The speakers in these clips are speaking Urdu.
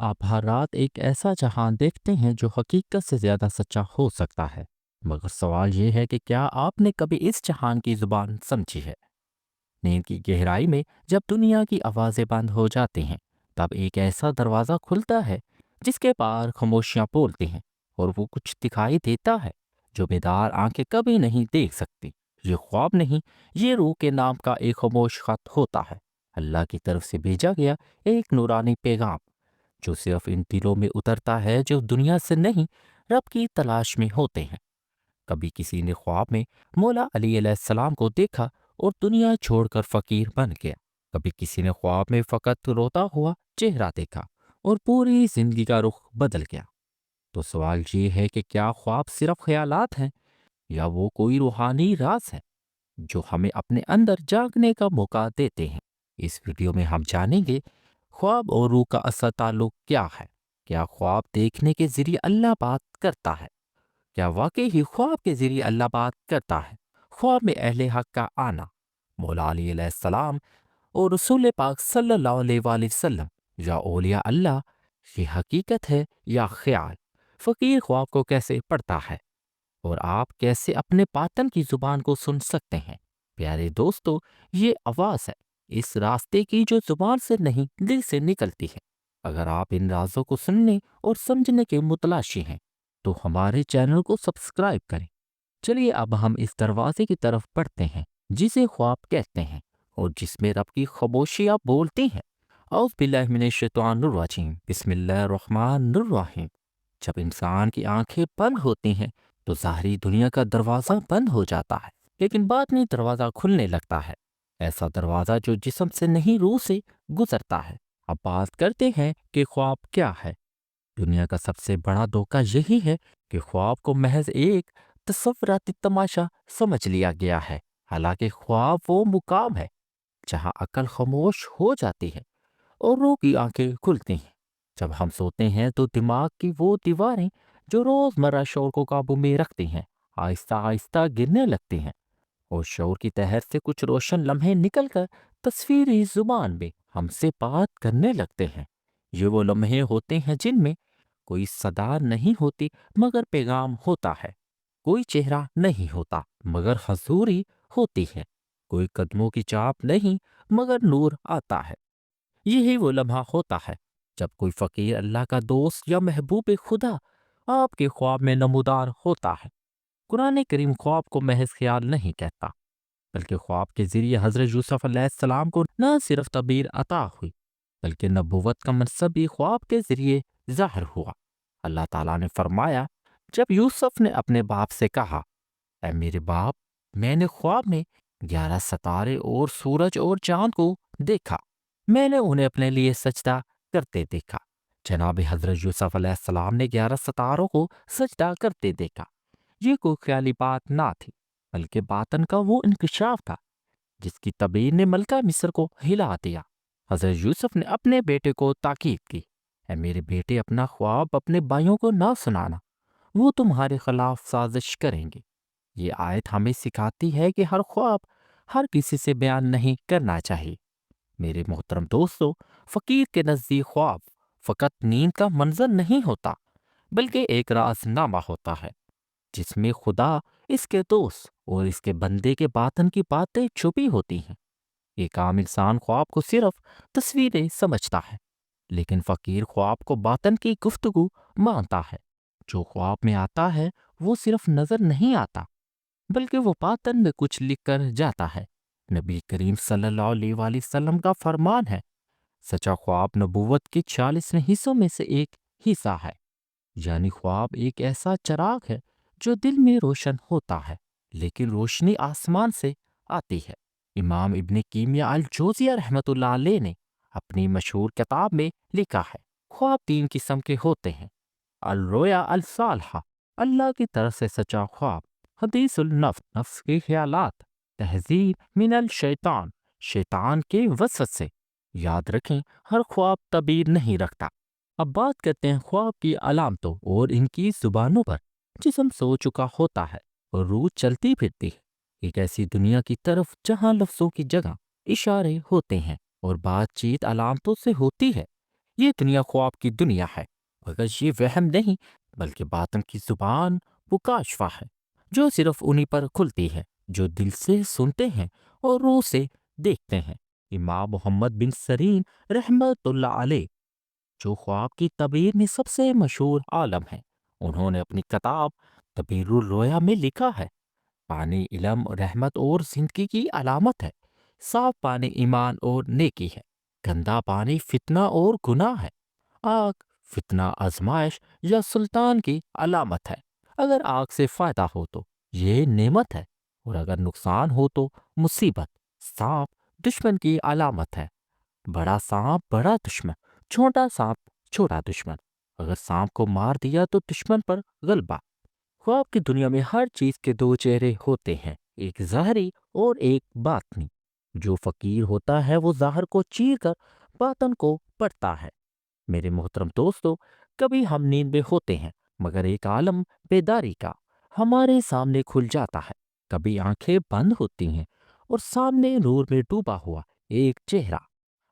آپ ہر رات ایک ایسا جہان دیکھتے ہیں جو حقیقت سے زیادہ سچا ہو سکتا ہے، مگر سوال یہ ہے کہ کیا آپ نے کبھی اس جہان کی زبان سمجھی ہے؟ نیند کی گہرائی میں جب دنیا کی آوازیں بند ہو جاتی ہیں، تب ایک ایسا دروازہ کھلتا ہے جس کے پار خاموشیاں بولتی ہیں، اور وہ کچھ دکھائی دیتا ہے جو بیدار آنکھیں کبھی نہیں دیکھ سکتی۔ یہ خواب نہیں، یہ روح کے نام کا ایک خاموش خط ہوتا ہے، اللہ کی طرف سے بھیجا گیا ایک نورانی پیغام جو صرف ان دلوں میں اترتا ہے جو دنیا سے نہیں، رب کی تلاش میں ہوتے ہیں۔ کبھی کسی نے خواب میں مولا علی علیہ السلام کو دیکھا اور دنیا چھوڑ کر فقیر بن گیا۔ کبھی کسی نے خواب میں فقط روتا ہوا چہرہ دیکھا اور پوری زندگی کا رخ بدل گیا۔ تو سوال یہ ہے کہ کیا خواب صرف خیالات ہیں یا وہ کوئی روحانی راز ہے جو ہمیں اپنے اندر جاگنے کا موقع دیتے ہیں؟ اس ویڈیو میں ہم جانیں گے خواب اور روح کا اصل تعلق کیا ہے، کیا خواب دیکھنے کے ذریعے اللہ بات کرتا ہے، کیا واقعی ہی خواب کے ذریعے اللہ بات کرتا ہے، خواب میں اہل حق کا آنا، مولا علی علیہ السلام اور رسول پاک صلی اللہ علیہ وآلہ وسلم یا اولیاء اللہ، یہ حقیقت ہے یا خیال؟ فقیر خواب کو کیسے پڑھتا ہے اور آپ کیسے اپنے باطن کی زبان کو سن سکتے ہیں؟ پیارے دوستو، یہ آواز ہے اس راستے کی جو زبان سے نہیں دل سے نکلتی ہے۔ اگر آپ ان رازوں کو سننے اور سمجھنے کے متلاشی ہیں تو ہمارے چینل کو سبسکرائب کریں۔ چلیے اب ہم اس دروازے کی طرف بڑھتے ہیں جسے خواب کہتے ہیں اور جس میں رب کی خاموشیاں بولتی ہیں۔ اعوذ باللہ من الشیطان الرجیم، بسم اللہ الرحمن الرحیم۔ جب انسان کی آنکھیں بند ہوتی ہیں تو ظاہری دنیا کا دروازہ بند ہو جاتا ہے، لیکن باطنی دروازہ کھلنے لگتا ہے، ایسا دروازہ جو جسم سے نہیں روح سے گزرتا ہے۔ اب بات کرتے ہیں کہ خواب کیا ہے۔ دنیا کا سب سے بڑا دھوکہ یہی ہے کہ خواب کو محض ایک تصوراتی تماشا سمجھ لیا گیا ہے، حالانکہ خواب وہ مقام ہے جہاں عقل خاموش ہو جاتی ہے اور روح کی آنکھیں کھلتی ہیں۔ جب ہم سوتے ہیں تو دماغ کی وہ دیواریں جو روزمرہ شعور کو قابو میں رکھتی ہیں آہستہ آہستہ گرنے لگتی ہیں، اور شعور کی تہر سے کچھ روشن لمحے نکل کر تصویری زبان میں ہم سے بات کرنے لگتے ہیں۔ یہ وہ لمحے ہوتے ہیں جن میں کوئی صدا نہیں ہوتی مگر پیغام ہوتا ہے، کوئی چہرہ نہیں ہوتا مگر حضوری ہوتی ہے، کوئی قدموں کی چاپ نہیں مگر نور آتا ہے۔ یہی وہ لمحہ ہوتا ہے جب کوئی فقیر اللہ کا دوست یا محبوب خدا آپ کے خواب میں نمودار ہوتا ہے۔ قرآن کریم خواب کو محض خیال نہیں کہتا، بلکہ خواب کے ذریعے حضرت یوسف علیہ السلام کو نہ صرف تعبیر عطا ہوئی بلکہ نبوت کا منصب بھی خواب کے ذریعے ظاہر ہوا۔ اللہ تعالیٰ نے فرمایا، جب یوسف نے اپنے باپ سے کہا، اے میرے باپ، میں نے خواب میں 11 ستارے اور سورج اور چاند کو دیکھا، میں نے انہیں اپنے لیے سجدہ کرتے دیکھا۔ جناب حضرت یوسف علیہ السلام نے 11 ستاروں کو سجدہ کرتے دیکھا۔ یہ کوئی خیالی بات نہ تھی بلکہ باطن کا وہ انکشاف تھا جس کی تعبیر نے ملکہ مصر کو ہلا دیا۔ حضرت یوسف نے اپنے بیٹے کو تاکید کی، اے میرے بیٹے، اپنا خواب اپنے بھائیوں کو نہ سنانا، وہ تمہارے خلاف سازش کریں گے۔ یہ آیت ہمیں سکھاتی ہے کہ ہر خواب ہر کسی سے بیان نہیں کرنا چاہیے۔ میرے محترم دوستو، فقیر کے نزدیک خواب فقط نیند کا منظر نہیں ہوتا بلکہ ایک راز نامہ ہوتا ہے جس میں خدا، اس کے دوست اور اس کے بندے کے باطن کی باتیں چھپی ہوتی ہیں۔ ایک عام انسان خواب کو صرف تصویریں سمجھتا ہے، لیکن فقیر خواب کو باطن کی گفتگو مانتا ہے۔ جو خواب میں آتا ہے وہ صرف نظر نہیں آتا بلکہ وہ باطن میں کچھ لکھ کر جاتا ہے۔ نبی کریم صلی اللہ علیہ وآلہ وسلم کا فرمان ہے، سچا خواب نبوت کے 40 حصوں میں سے ایک حصہ ہے، یعنی خواب ایک ایسا چراغ ہے جو دل میں روشن ہوتا ہے لیکن روشنی آسمان سے آتی ہے۔ امام ابن کیمیا الجوزیہ رحمۃ اللہ علیہ نے اپنی مشہور کتاب میں لکھا ہے، خواب 3 قسم کے ہوتے ہیں: الرویا الصالحہ، اللہ کی طرف سے سچا خواب; حدیث النفس، نفس کے خیالات; تحذیر من الشیطان، شیطان کے وسوسے سے۔ یاد رکھیں، ہر خواب تعبیر نہیں رکھتا۔ اب بات کرتے ہیں خواب کی علامتوں اور ان کی زبانوں پر۔ جسم سو چکا ہوتا ہے اور روح چلتی پھرتی ہے ایک ایسی دنیا کی طرف جہاں لفظوں کی جگہ اشارے ہوتے ہیں اور بات چیت علامتوں سے ہوتی ہے۔ یہ دنیا خواب کی دنیا ہے، مگر یہ وہم نہیں بلکہ باطن کی زبان وہ کاشفہ ہے جو صرف انہی پر کھلتی ہے جو دل سے سنتے ہیں اور روح سے دیکھتے ہیں۔ امام محمد بن سیرین رحمت اللہ علیہ، جو خواب کی تعبیر میں سب سے مشہور عالم ہیں، انہوں نے اپنی کتاب تعبیر الرؤیا میں لکھا ہے، پانی علم، رحمت اور زندگی کی علامت ہے۔ صاف پانی ایمان اور نیکی ہے، گندا پانی فتنہ اور گناہ ہے۔ آگ فتنہ، آزمائش یا سلطان کی علامت ہے۔ اگر آگ سے فائدہ ہو تو یہ نعمت ہے، اور اگر نقصان ہو تو مصیبت۔ سانپ دشمن کی علامت ہے، بڑا سانپ بڑا دشمن، چھوٹا سانپ چھوٹا دشمن۔ اگر سانپ کو مار دیا تو دشمن پر غلبہ۔ خواب کی دنیا میں ہر چیز کے دو چہرے ہوتے ہیں، ایک ظاہری اور ایک باطنی۔ جو فقیر ہوتا ہے وہ ظاہر کو چیر کر باطن کو پڑھتا ہے۔ میرے محترم دوستو، کبھی ہم نیند میں ہوتے ہیں مگر ایک عالم بیداری کا ہمارے سامنے کھل جاتا ہے۔ کبھی آنکھیں بند ہوتی ہیں اور سامنے نور میں ڈوبا ہوا ایک چہرہ،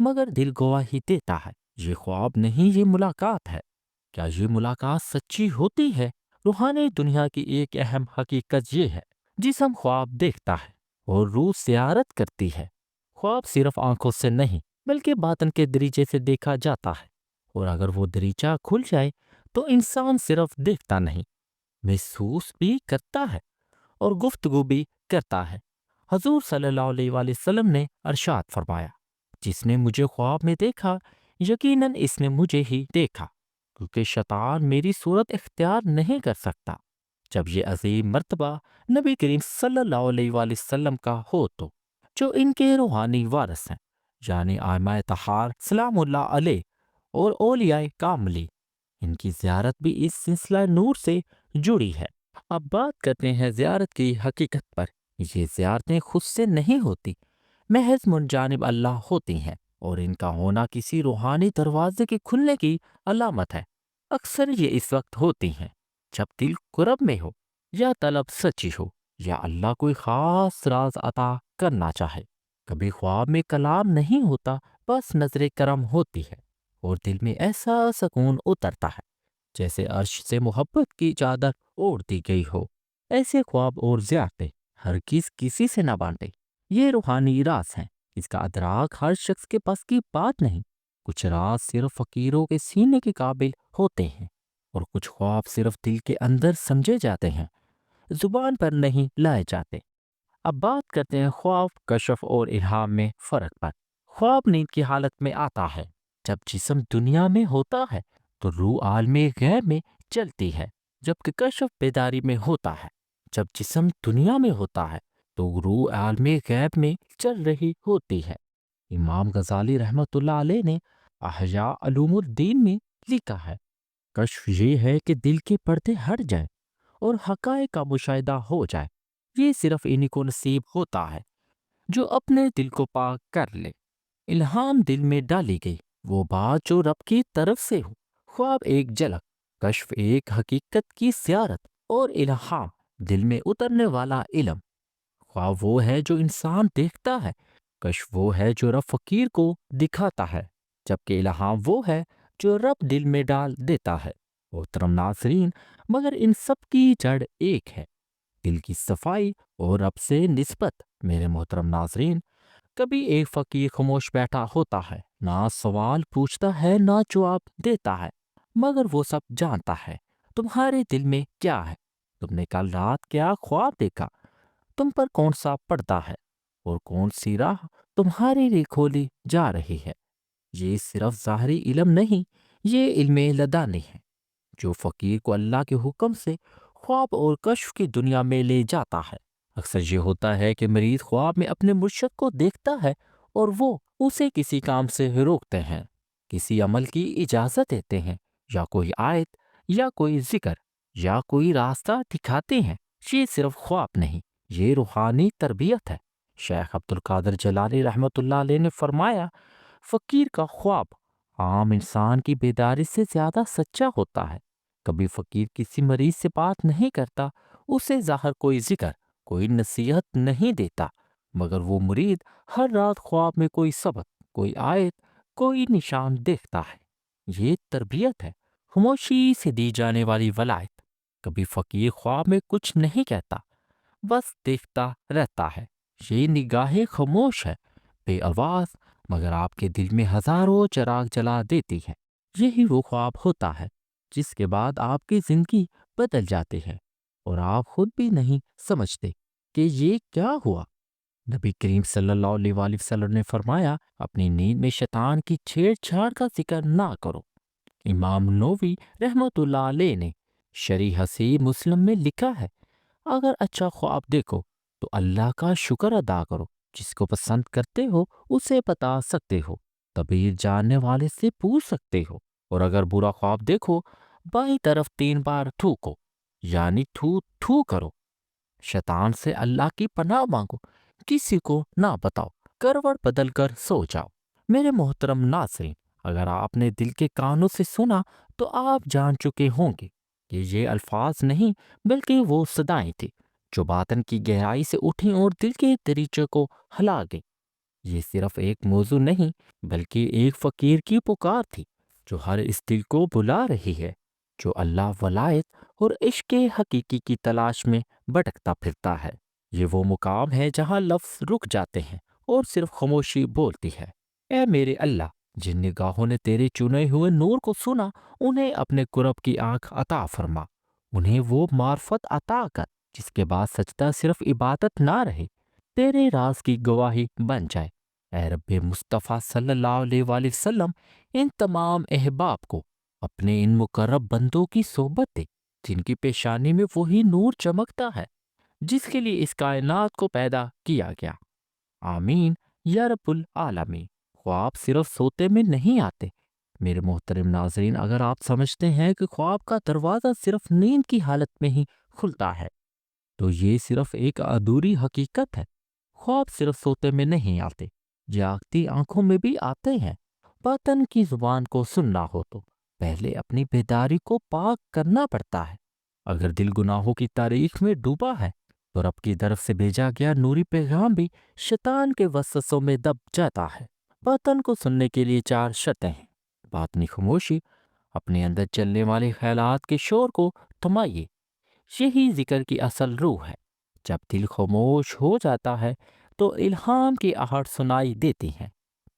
مگر دل گواہی دیتا ہے یہ خواب نہیں، یہ ملاقات ہے۔ کیا یہ ملاقات سچی ہوتی ہے؟ روحانی دنیا کی ایک اہم حقیقت یہ ہے، جسم خواب دیکھتا ہے اور روح زیارت کرتی ہے۔ خواب صرف آنکھوں سے نہیں بلکہ باطن کے دریچے سے دیکھا جاتا ہے، اور اگر وہ دریچہ کھل جائے تو انسان صرف دیکھتا نہیں، محسوس بھی کرتا ہے اور گفتگو بھی کرتا ہے۔ حضور صلی اللہ علیہ وآلہ وسلم نے ارشاد فرمایا، جس نے مجھے خواب میں دیکھا یقیناً اس نے مجھے ہی دیکھا، کیونکہ شیطان میری صورت اختیار نہیں کر سکتا۔ جب یہ عظیم مرتبہ نبی کریم صلی اللہ علیہ وآلہ وسلم کا ہو تو جو ان کے روحانی وارث ہیں، یعنی ائمہ طہار سلام اللہ علیہ اور اولیاء کاملی، ان کی زیارت بھی اس سلسلہ نور سے جڑی ہے۔ اب بات کرتے ہیں زیارت کی حقیقت پر۔ یہ زیارتیں خود سے نہیں ہوتی، محض من جانب اللہ ہوتی ہیں، اور ان کا ہونا کسی روحانی دروازے کے کھلنے کی علامت ہے۔ اکثر یہ اس وقت ہوتی ہیں جب دل کرب میں ہو، یا طلب سچی ہو، یا اللہ کوئی خاص راز عطا کرنا چاہے۔ کبھی خواب میں کلام نہیں ہوتا، بس نظر کرم ہوتی ہے، اور دل میں ایسا سکون اترتا ہے جیسے عرش سے محبت کی چادر اوڑھ دی گئی ہو۔ ایسے خواب اور زیارتیں ہرگز کسی سے نہ بانٹے، یہ روحانی راز ہیں، اس کا ادراک ہر شخص کے پاس کی بات نہیں۔ کچھ راز صرف فقیروں کے سینے کے قابل ہوتے ہیں، اور کچھ خواب صرف دل کے اندر سمجھے جاتے ہیں، زبان پر نہیں لائے جاتے۔ اب بات کرتے ہیں خواب، کشف اور الہام میں فرق پر۔ خواب نیند کی حالت میں آتا ہے، جب جسم دنیا میں ہوتا ہے تو روح عالم غیب میں چلتی ہے، جبکہ کشف بیداری میں ہوتا ہے، جب جسم دنیا میں ہوتا ہے تو روح عالم غیب میں چل رہی ہوتی ہے۔ امام غزالی رحمت اللہ علیہ نے احیاء علوم الدین میں لکھا ہے، کشف یہ ہے کہ دل کے پردے ہٹ جائیں اور حقائق کا مشاہدہ ہو جائے۔ یہ صرف انہی کو نصیب ہوتا ہے جو اپنے دل کو پاک کر لے۔ الہام دل میں ڈالی گئی وہ بات جو رب کی طرف سے ہو۔ خواب ایک جھلک، کشف ایک حقیقت کی زیارت، اور الہام دل میں اترنے والا علم۔ خواب وہ ہے جو انسان دیکھتا ہے، کشف وہ ہے جو رب فقیر کو دکھاتا ہے، جبکہ الہام وہ ہے جو رب دل میں ڈال دیتا ہے۔ محترم ناظرین، مگر ان سب کی جڑ ایک ہے، دل کی صفائی اور رب سے نسبت۔ میرے محترم ناظرین، کبھی ایک فقیر خاموش بیٹھا ہوتا ہے، نہ سوال پوچھتا ہے نہ جواب دیتا ہے، مگر وہ سب جانتا ہے تمہارے دل میں کیا ہے، تم نے کل رات کیا خواب دیکھا، تم پر کون سا پردہ ہے، اور کون سی راہ تمہارے لیے کھولی جا رہی ہے۔ یہ صرف ظاہری علم نہیں، یہ علم لدانی ہے جو فقیر کو اللہ کے حکم سے خواب اور کشف کی دنیا میں لے جاتا ہے۔ اکثر یہ ہوتا ہے کہ مریض خواب میں اپنے مرشد کو دیکھتا ہے اور وہ اسے کسی کام سے روکتے ہیں، کسی عمل کی اجازت دیتے ہیں، یا کوئی آیت یا کوئی ذکر یا کوئی راستہ دکھاتے ہیں۔ یہ صرف خواب نہیں، یہ روحانی تربیت ہے۔ شیخ عبد القادر جیلانی رحمت اللہ علیہ نے فرمایا، فقیر کا خواب عام انسان کی بیداری سے زیادہ سچا ہوتا ہے۔ کبھی فقیر کسی مریض سے بات نہیں کرتا، اسے ظاہر کوئی ذکر، کوئی نصیحت نہیں دیتا، مگر وہ مرید ہر رات خواب میں کوئی سبق، کوئی آیت، کوئی نشان دیکھتا ہے۔ یہ تربیت ہے، خاموشی سے دی جانے والی ولایت۔ کبھی فقیر خواب میں کچھ نہیں کہتا، بس دیکھتا رہتا ہے۔ یہ نگاہیں خاموش ہے، بے آواز، مگر آپ کے دل میں ہزاروں چراغ جلا دیتی ہے۔ یہی وہ خواب ہوتا ہے جس کے بعد آپ کی زندگی بدل جاتی ہے اور آپ خود بھی نہیں سمجھتے کہ یہ کیا ہوا۔ نبی کریم صلی اللہ علیہ وآلہ وسلم نے فرمایا، اپنی نیند میں شیطان کی چھیڑ چھاڑ کا ذکر نہ کرو۔ امام نووی رحمۃ اللہ علیہ نے شرح صحیح مسلم میں لکھا ہے، اگر اچھا خواب دیکھو تو اللہ کا شکر ادا کرو، جس کو پسند کرتے ہو اسے بتا سکتے ہو، تعبیر جاننے والے سے پوچھ سکتے ہو، اور اگر برا خواب دیکھو بائیں طرف 3 بار تھوکو، یعنی تھو تھو کرو۔ شیطان سے اللہ کی پناہ مانگو، کسی کو نہ بتاؤ، کروٹ بدل کر سو جاؤ۔ میرے محترم ناظرین، اگر آپ نے دل کے کانوں سے سنا تو آپ جان چکے ہوں گے کہ یہ الفاظ نہیں بلکہ وہ صدائیں تھیں جو باطن کی گہرائی سے اٹھیں اور دل کے دریچے کو ہلا گئیں۔ یہ صرف ایک موضوع نہیں بلکہ ایک فقیر کی پکار تھی جو ہر اس دل کو بلا رہی ہے جو اللہ ولایت اور عشق حقیقی کی تلاش میں بھٹکتا پھرتا ہے۔ یہ وہ مقام ہے جہاں لفظ رک جاتے ہیں اور صرف خاموشی بولتی ہے، اے میرے اللہ، جن نگاہوں نے تیرے چنے ہوئے نور کو سنا، انہیں اپنے قرب کی آنکھ عطا فرما، انہیں وہ معرفت عطا کر جس کے بعد سجدہ صرف عبادت نہ رہے، تیرے راز کی گواہی بن جائے۔ اے رب مصطفیٰ صلی اللہ علیہ وآلہ وسلم، ان تمام احباب کو اپنے ان مقرب بندوں کی صحبت دے جن کی پیشانی میں وہی نور چمکتا ہے جس کے لیے اس کائنات کو پیدا کیا گیا۔ آمین یا رب العالمین۔ خواب صرف سوتے میں نہیں آتے۔ میرے محترم ناظرین، اگر آپ سمجھتے ہیں کہ خواب کا دروازہ صرف نیند کی حالت میں ہی کھلتا ہے تو یہ صرف ایک ادھوری حقیقت ہے۔ خواب صرف سوتے میں نہیں آتے، جاگتی آنکھوں میں بھی آتے ہیں۔ باطن کی زبان کو سننا ہو تو پہلے اپنی بیداری کو پاک کرنا پڑتا ہے۔ اگر دل گناہوں کی تاریخ میں ڈوبا ہے تو رب کی طرف سے بھیجا گیا نوری پیغام بھی شیطان کے وسوسوں میں دب جاتا ہے۔ باطن کو سننے کے لیے 4 شرطیں ہیں۔ باطنی خاموشی، اپنے اندر چلنے والے خیالات کے شور کو تھمائیے، یہی ذکر کی اصل روح ہے۔ جب دل خاموش ہو جاتا ہے تو الہام کی آہٹ سنائی دیتی ہے۔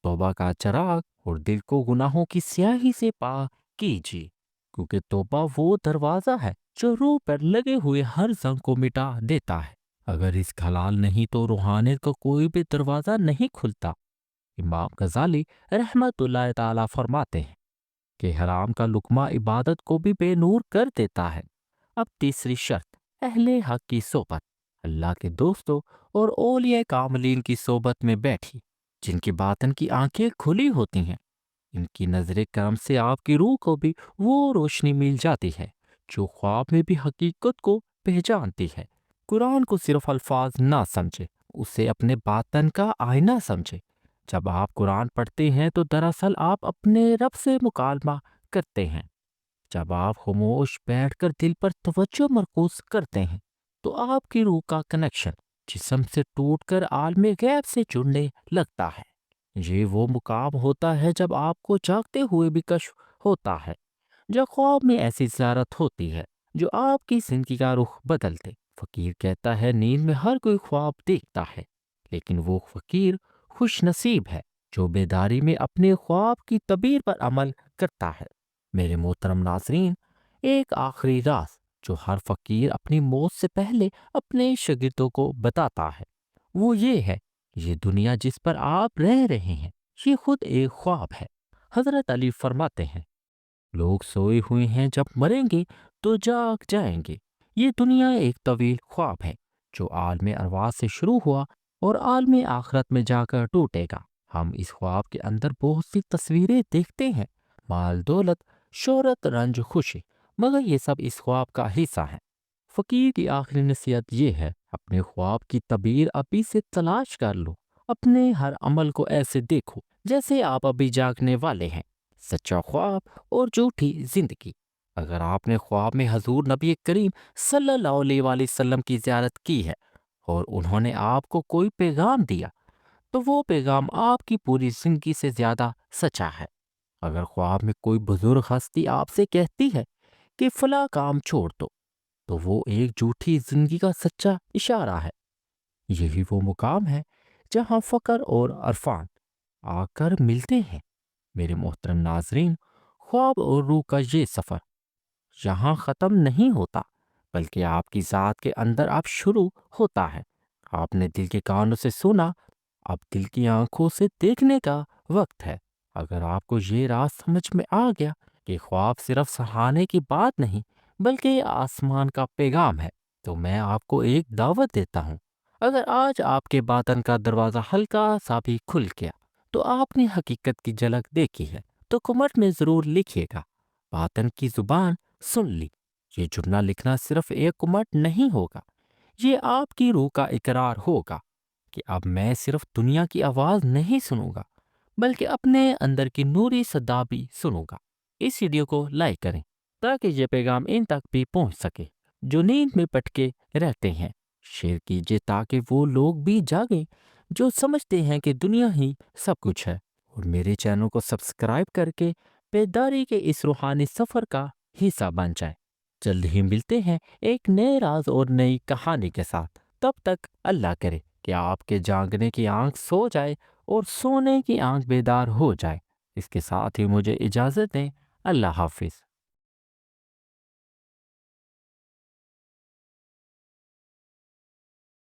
توبہ کا چراغ اور دل کو گناہوں کی سیاہی سے پاک کیجیے، کیونکہ توبہ وہ دروازہ ہے جو روح پر لگے ہوئے ہر زنگ کو مٹا دیتا ہے۔ اگر اس حلال نہیں تو روحانیت کا کوئی بھی دروازہ نہیں کھلتا۔ امام غزالی رحمت اللہ تعالی فرماتے ہیں کہ حرام کا لقمہ عبادت کو بھی بے نور کر دیتا ہے۔ اب تیسری شرط، اہل حق کی صحبت، اللہ کے دوستوں اور اولیاء کاملین کی صحبت میں بیٹھی جن کی باطن کی آنکھیں کھلی ہوتی ہیں۔ ان کی نظر کرم سے آپ کی روح کو بھی وہ روشنی مل جاتی ہے جو خواب میں بھی حقیقت کو پہچانتی ہے۔ قرآن کو صرف الفاظ نہ سمجھے، اسے اپنے باطن کا آئینہ سمجھے۔ جب آپ قرآن پڑھتے ہیں تو دراصل آپ اپنے رب سے مکالمہ کرتے ہیں۔ جب آپ خاموش بیٹھ کر دل پر توجہ مرکوز کرتے ہیں تو آپ کی روح کا کنیکشن جسم سے ٹوٹ کر عالم غیب سے جڑنے لگتا ہے۔ یہ وہ مقام ہوتا ہے جب آپ کو جاگتے ہوئے بھی کشف ہوتا ہے، جب خواب میں ایسی زیارت ہوتی ہے جو آپ کی زندگی کا رخ بدل دے۔ فقیر کہتا ہے نیند میں ہر کوئی خواب دیکھتا ہے، لیکن وہ فقیر خوش نصیب ہے جو بیداری میں اپنے خواب کی تعبیر پر عمل کرتا ہے۔ میرے محترم ناظرین، ایک آخری راز جو ہر فقیر اپنی موت سے پہلے اپنے شاگردوں کو بتاتا ہے وہ یہ ہے، یہ دنیا جس پر آپ رہ رہے ہیں یہ خود ایک خواب ہے۔ حضرت علی فرماتے ہیں، لوگ سوئے ہوئے ہیں، جب مریں گے تو جاگ جائیں گے۔ یہ دنیا ایک طویل خواب ہے جو عالم ارواح سے شروع ہوا اور عالم آخرت میں جا کر ٹوٹے گا۔ ہم اس خواب کے اندر بہت سی تصویریں دیکھتے ہیں، مال دولت، شہرت، رنج، خوشی، مگر یہ سب اس خواب کا حصہ ہیں۔ فقیر کی آخری نصیحت یہ ہے، اپنے خواب کی تعبیر ابھی سے تلاش کر لو، اپنے ہر عمل کو ایسے دیکھو جیسے آپ ابھی جاگنے والے ہیں۔ سچا خواب اور جھوٹی زندگی۔ اگر آپ نے خواب میں حضور نبی کریم صلی اللہ علیہ وآلہ وسلم کی زیارت کی ہے اور انہوں نے آپ کو کوئی پیغام دیا تو وہ پیغام آپ کی پوری زندگی سے زیادہ سچا ہے۔ اگر خواب میں کوئی بزرگ ہستی آپ سے کہتی ہے کہ فلاں کام چھوڑ دو، تو وہ ایک جھوٹی زندگی کا سچا اشارہ ہے۔ یہی وہ مقام ہے جہاں فقر اور عرفان آ کر ملتے ہیں۔ میرے محترم ناظرین، خواب اور روح کا یہ سفر یہاں ختم نہیں ہوتا، بلکہ آپ کی ذات کے اندر آپ شروع ہوتا ہے۔ آپ نے دل کے کانوں سے سنا، اب دل کی آنکھوں سے دیکھنے کا وقت ہے۔ اگر آپ کو یہ راز سمجھ میں آ گیا کہ خواب صرف سہانے کی بات نہیں بلکہ یہ آسمان کا پیغام ہے، تو میں آپ کو ایک دعوت دیتا ہوں۔ اگر آج آپ کے باطن کا دروازہ ہلکا سا بھی کھل گیا تو آپ نے حقیقت کی جھلک دیکھی ہے، تو کمنٹ میں ضرور لکھیے گا، باطن کی زبان سن لی۔ یہ جملہ لکھنا صرف ایک کمنٹ نہیں ہوگا، یہ آپ کی روح کا اقرار ہوگا کہ اب میں صرف دنیا کی آواز نہیں سنوں گا بلکہ اپنے اندر کی نوری صدا بھی سنوں گا۔ اس ویڈیو کو لائک کریں تاکہ یہ پیغام ان تک بھی پہنچ سکے جو نیند میں پٹکے رہتے ہیں۔ شیئر کیجیے تاکہ وہ لوگ بھی جاگیں جو سمجھتے ہیں کہ دنیا ہی سب کچھ ہے، اور میرے چینل کو سبسکرائب کر کے بیداری کے اس روحانی سفر کا حصہ بن جائیں۔ جلد ہی ملتے ہیں ایک نئے راز اور نئی کہانی کے ساتھ۔ تب تک اللہ کرے کہ آپ کے جاگنے کی آنکھ سو جائے اور سونے کی آنکھ بیدار ہو جائے۔ اس کے ساتھ ہی مجھے اجازت دیں۔ اللہ حافظ۔